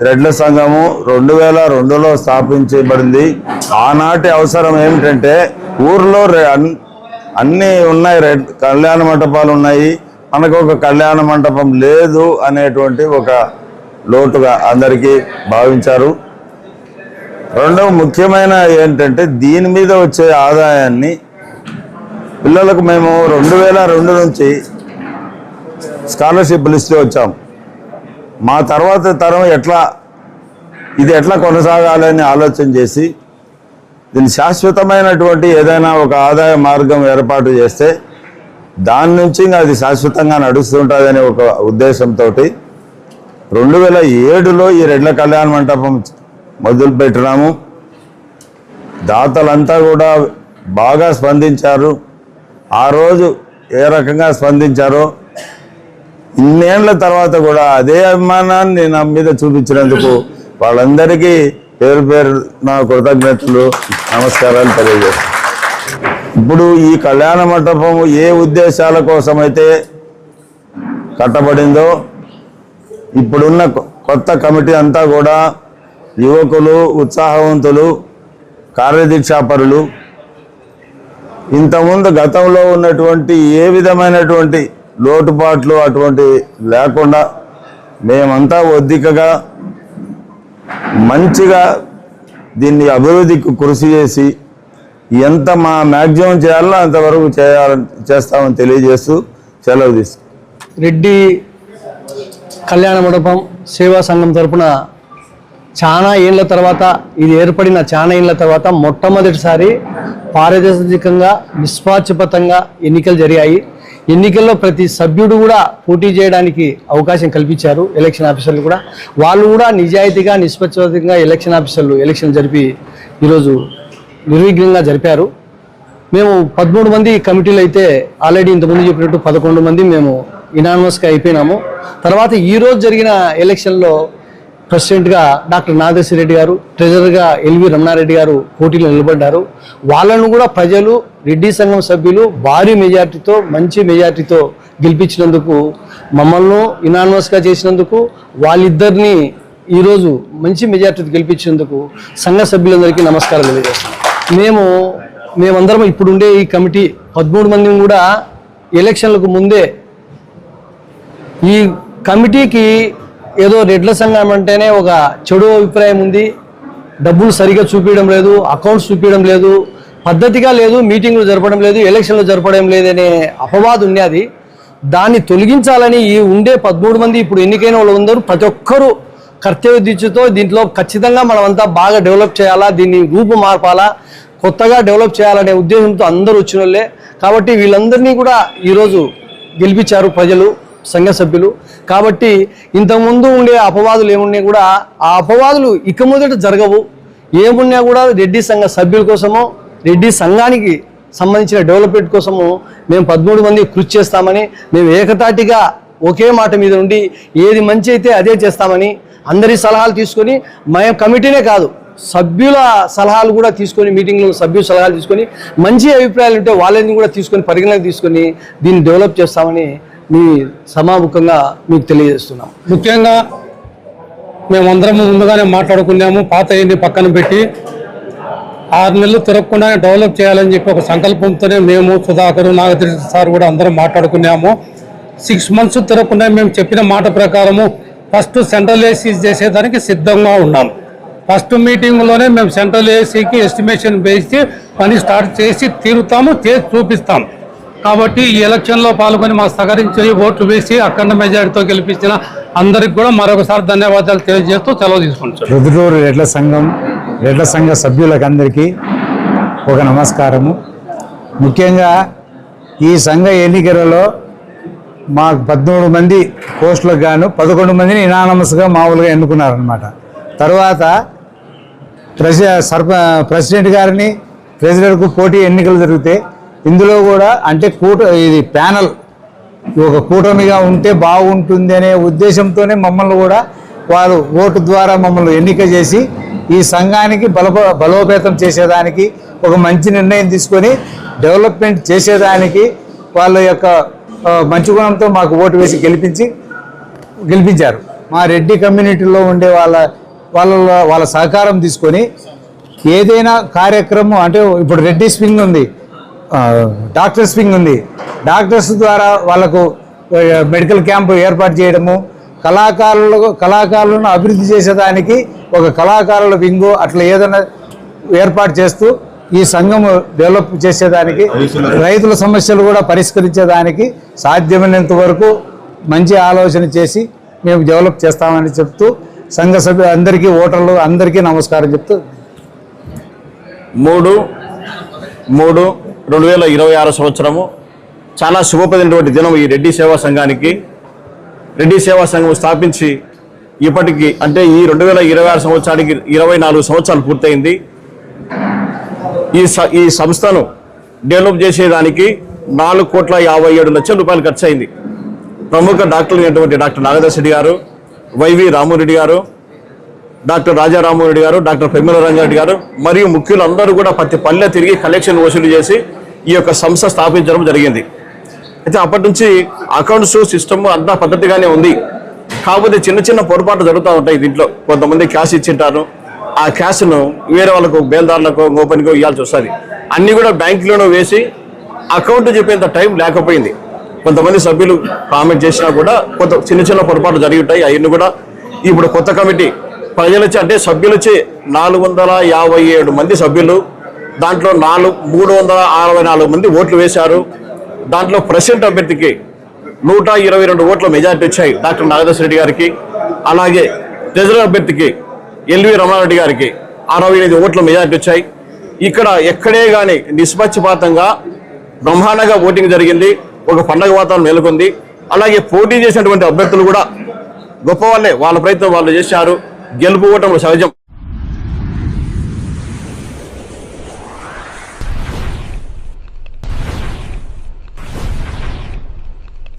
రెడ్ల సంఘము 2002లో స్థాపించబడింది. ఆనాటి అవసరం ఏమిటంటే ఊర్లో అన్నీ ఉన్నాయి, కళ్యాణ మంటపాలు ఉన్నాయి, మనకు ఒక కళ్యాణ మంటపం లేదు అనేటువంటి ఒక లోటుగా అందరికీ భావించారు. రెండవ ముఖ్యమైన ఏంటంటే దీని మీద వచ్చే ఆదాయాన్ని పిల్లలకు మేము 2002 నుంచి స్కాలర్షిప్లు ఇస్తూ వచ్చాం. మా తర్వాత తరం ఇది ఎట్లా కొనసాగాలని ఆలోచన చేసి దీన్ని శాశ్వతమైనటువంటి ఏదైనా ఒక ఆదాయ మార్గం ఏర్పాటు చేస్తే దాని నుంచి అది శాశ్వతంగా నడుస్తుంటుందనే ఒక ఉద్దేశంతో 2007లో ఈ రెడ్ల కళ్యాణ మంటపం మొదలు పెట్టినాము. దాతలంతా కూడా బాగా స్పందించారు. ఆ రోజు ఏ రకంగా స్పందించారో ఇన్నేళ్ల తర్వాత కూడా అదే అభిమానాన్ని నా మీద చూపించినందుకు వాళ్ళందరికీ పేరు పేరు నా కృతజ్ఞతలు, నమస్కారాలు తెలియజేస్తాను. ఇప్పుడు ఈ కళ్యాణ మంటపం ఏ ఉద్దేశాల కోసమైతే కట్టబడిందో ఇప్పుడున్న కొత్త కమిటీ అంతా కూడా యువకులు, ఉత్సాహవంతులు, కార్యదీక్షాపరులు. ఇంతకుముందు గతంలో ఉన్నటువంటి ఏ విధమైనటువంటి లోటుపాట్లు అటువంటి లేకుండా మేమంతా ఒద్దికగా మంచిగా దీన్ని అభివృద్ధికి కృషి చేసి ఎంత మా మ్యాక్సిమం చేయాలో అంతవరకు చేస్తామని తెలియజేస్తూ సెలవు తీసుకు. రెడ్డి కళ్యాణ మండపం సేవా సంఘం తరపున చాలా ఏళ్ళ తర్వాత, ఇది ఏర్పడిన చాలా ఏళ్ళ తర్వాత మొట్టమొదటిసారి పారదర్శకంగా నిష్పాక్షపాతంగా ఎన్నికలు జరిగాయి. ఎన్నికల్లో ప్రతి సభ్యుడు కూడా పోటీ చేయడానికి అవకాశం కల్పించారు. ఎలక్షన్ ఆఫీసర్లు కూడా వాళ్ళు కూడా నిజాయితీగా నిష్పక్షపాతంగా ఎలక్షన్ ఆఫీసర్లు ఎలక్షన్ జరిపి ఈరోజు నిర్విఘ్నంగా జరిపారు. మేము 13 మంది కమిటీలు అయితే ఆల్రెడీ ఇంతకుముందు చెప్పినట్టు 11 మంది మేము ఇనానిమస్గా అయిపోయినాము. తర్వాత ఈరోజు జరిగిన ఎలక్షన్లో ప్రెసిడెంట్గా డాక్టర్ నాగేశ్వర రెడ్డి గారు, ట్రెజరర్గా ఎల్వి రమణారెడ్డి గారు పోటీలో నిలబడ్డారు. వాళ్ళను కూడా ప్రజలు, రెడ్డి సంఘం సభ్యులు భారీ మెజార్టీతో, మంచి మెజార్టీతో గెలిపించినందుకు, మమ్మల్ని ఇనానిమస్గా చేసినందుకు, వాళ్ళిద్దరినీ ఈరోజు మంచి మెజార్టీతో గెలిపించినందుకు సంఘ సభ్యులందరికీ నమస్కారం తెలియజేస్తాం. మేమందరం ఇప్పుడుండే ఈ కమిటీ 13 మంది కూడా ఎలక్షన్లకు ముందే ఈ కమిటీకి ఏదో రెడ్ల సంఘం అంటేనే ఒక చెడు అభిప్రాయం ఉంది, డబ్బులు సరిగా చూపించడం లేదు, అకౌంట్స్ చూపించడం లేదు, పద్ధతిగా లేదు, మీటింగ్లు జరపడం లేదు, ఎలక్షన్లు జరపడం లేదనే అపవాదు ఉన్నది. దాన్ని తొలగించాలని ఈ ఉండే 13 మంది ఇప్పుడు ఎన్నికైన వాళ్ళు అందరూ ప్రతి ఒక్కరూ కర్తవ్య దీక్షతో దీంట్లో ఖచ్చితంగా మనమంతా బాగా డెవలప్ చేయాలా, దీన్ని రూపు మార్పాలా, కొత్తగా డెవలప్ చేయాలనే ఉద్దేశంతో అందరూ వచ్చిన వాళ్ళే. కాబట్టి వీళ్ళందరినీ కూడా ఈరోజు గెలిపించారు ప్రజలు, సంఘ సభ్యులు. కాబట్టి ఇంతకుముందు ఉండే అపవాదులు ఏమున్నాయి కూడా ఆ అపవాదులు ఇక మొదట జరగవు. ఏమున్నా కూడా రెడ్డి సంఘ సభ్యుల కోసమో, రెడ్డి సంఘానికి సంబంధించిన డెవలప్మెంట్ కోసము మేము 13 మంది కృషి చేస్తామని, మేము ఏకతాటిగా ఒకే మాట మీద ఉండి ఏది మంచి అయితే అదే చేస్తామని అందరి సలహాలు తీసుకొని, మేము కమిటీనే కాదు సభ్యుల సలహాలు కూడా తీసుకొని, మీటింగ్లో సభ్యుల సలహాలు తీసుకొని మంచి అభిప్రాయాలు ఉంటే వాళ్ళని కూడా తీసుకొని పరిగణలోకి తీసుకొని దీన్ని డెవలప్ చేస్తామని మీ సమాముఖంగా మీకు తెలియజేస్తున్నాం. ముఖ్యంగా మేమందరం ముందుగానే మాట్లాడుకున్నాము. పాత అయ్యింది పక్కన పెట్టి 6 నెలలు తిరగకుండా డెవలప్ చేయాలని చెప్పి ఒక సంకల్పంతోనే మేము, సుధాకర్, నాగేశ్వర సార్ కూడా అందరం మాట్లాడుకున్నాము. 6 మంత్స్ తిరగకుండా మేము చెప్పిన మాట ప్రకారము ఫస్ట్ సెంట్రల్ ఏసీ చేసేదానికి సిద్ధంగా ఉన్నాము. ఫస్ట్ మీటింగ్లోనే మేము సెంట్రల్ ఏసీకి ఎస్టిమేషన్ వేసి పని స్టార్ట్ చేసి తీరుతాము, చేసి చూపిస్తాము. కాబట్టి ఈ ఎలక్షన్లో పాల్గొని మాకు సహకరించి ఓట్లు వేసి అఖండ మెజారిటీతో గెలిపించిన అందరికి కూడా మరొకసారి ధన్యవాదాలు తెలియజేస్తూ సెలవు తీసుకుంటాం. రుద్రూరు రెడ్ల సంఘ సభ్యులకు అందరికీ ఒక నమస్కారము. ముఖ్యంగా ఈ సంఘ ఎన్నికలలో మాకు 13 మంది పోస్టులకు గాను 11 మందిని ఇనానమస్గా మామూలుగా ఎన్నుకున్నారనమాట. తర్వాత ప్రెసిడెంట్ గారిని ప్రెసిడెంట్కు పోటీ ఎన్నికలు జరిగితే ఇందులో కూడా అంటే ఇది ప్యానల్ ఒక కూటమిగా ఉంటే బాగుంటుంది అనే ఉద్దేశంతోనే మమ్మల్ని కూడా వారు ఓటు ద్వారా మమ్మల్ని ఎన్నిక చేసి ఈ సంఘానికి బలోపేతం చేసేదానికి ఒక మంచి నిర్ణయం తీసుకొని డెవలప్మెంట్ చేసేదానికి వాళ్ళ యొక్క మంచి గుణంతో మాకు ఓటు వేసి గెలిపించారు. మా రెడ్డి కమ్యూనిటీలో ఉండే వాళ్ళ సహకారం తీసుకొని ఏదైనా కార్యక్రమం అంటే ఇప్పుడు రెడ్డి స్వింగ్ ఉంది, డాక్టర్స్ వింగ్ ఉంది. డాక్టర్స్ ద్వారా వాళ్ళకు మెడికల్ క్యాంపు ఏర్పాటు చేయడము, కళాకారులను అభివృద్ధి చేసేదానికి ఒక కళాకారుల వింగు అట్లా ఏదైనా ఏర్పాటు చేస్తూ ఈ సంఘము డెవలప్ చేసేదానికి, రైతుల సమస్యలు కూడా పరిష్కరించేదానికి సాధ్యమైనంత వరకు మంచి ఆలోచన చేసి మేము డెవలప్ చేస్తామని చెప్తూ సంఘ సభ్యులు అందరికీ, ఓటర్లు అందరికీ నమస్కారం చెప్తూ 3/3/2026 సంవత్సరము చాలా శుభప్రదమైనటువంటి దినం ఈ రెడ్డి సేవా సంఘానికి. రెడ్డి సేవా సంఘం స్థాపించి ఇప్పటికి అంటే ఈ 2026 సంవత్సరానికి 24 సంవత్సరాలు పూర్తయింది. ఈ సంస్థను డెవలప్ చేసేదానికి 4,57,00,000 రూపాయలు ఖర్చు అయింది. ప్రముఖ డాక్టర్లు అయినటువంటి డాక్టర్ నాగదర్శరెడ్డి గారు, వైవి రామరెడ్డి గారు, డాక్టర్ రాజారామరెడ్డి గారు, డాక్టర్ పెమ్మల రంగారెడ్డి గారు మరియు ముఖ్యులు అందరూ కూడా ప్రతి పల్లె తిరిగి కలెక్షన్ వసూలు చేసి ఈ యొక్క సంస్థ స్థాపించడం జరిగింది. అయితే అప్పటి నుంచి అకౌంట్స్ సిస్టమ్ అంతా పద్ధతిగానే ఉంది. కాకపోతే చిన్న చిన్న పొరపాట్లు జరుగుతూ ఉంటాయి. దీంట్లో కొంతమంది క్యాష్ ఇచ్చింటారు, ఆ క్యాష్ను వేరే వాళ్ళకు బేల్దారులకు ఓపెన్గా ఇవ్వాల్సి వస్తుంది. అన్నీ కూడా బ్యాంకులోనే వేసి అకౌంట్ చెప్పేంత టైం లేకపోయింది. కొంతమంది సభ్యులు కామెంట్ చేసినా కూడా కొంత చిన్న చిన్న పొరపాట్లు జరిగి ఉంటాయి. అవన్నీ కూడా ఇప్పుడు కొత్త కమిటీ ప్రజలొచ్చి అంటే సభ్యులొచ్చి 457 మంది సభ్యులు, దాంట్లో 364 మంది ఓట్లు వేశారు. దాంట్లో ప్రెసిడెంట్ అభ్యర్థికి 122 ఓట్ల మెజార్టీ వచ్చాయి డాక్టర్ నాగదర్శరెడ్డి గారికి. అలాగే ట్రెజరర్ అభ్యర్థికి ఎల్వి రమణారెడ్డి గారికి 68 ఓట్ల మెజార్టీ వచ్చాయి. ఇక్కడ ఎక్కడే కానీ నిష్పక్షపాతంగా బ్రహ్మాండంగా ఓటింగ్ జరిగింది. ఒక పండగ వాతావరణం నెలకొంది. అలాగే పోటీ చేసినటువంటి అభ్యర్థులు కూడా గొప్ప వాళ్ళే, వాళ్ళ ప్రయత్నం వాళ్ళు చేశారు. గెలుపు ఓటములు సహజం.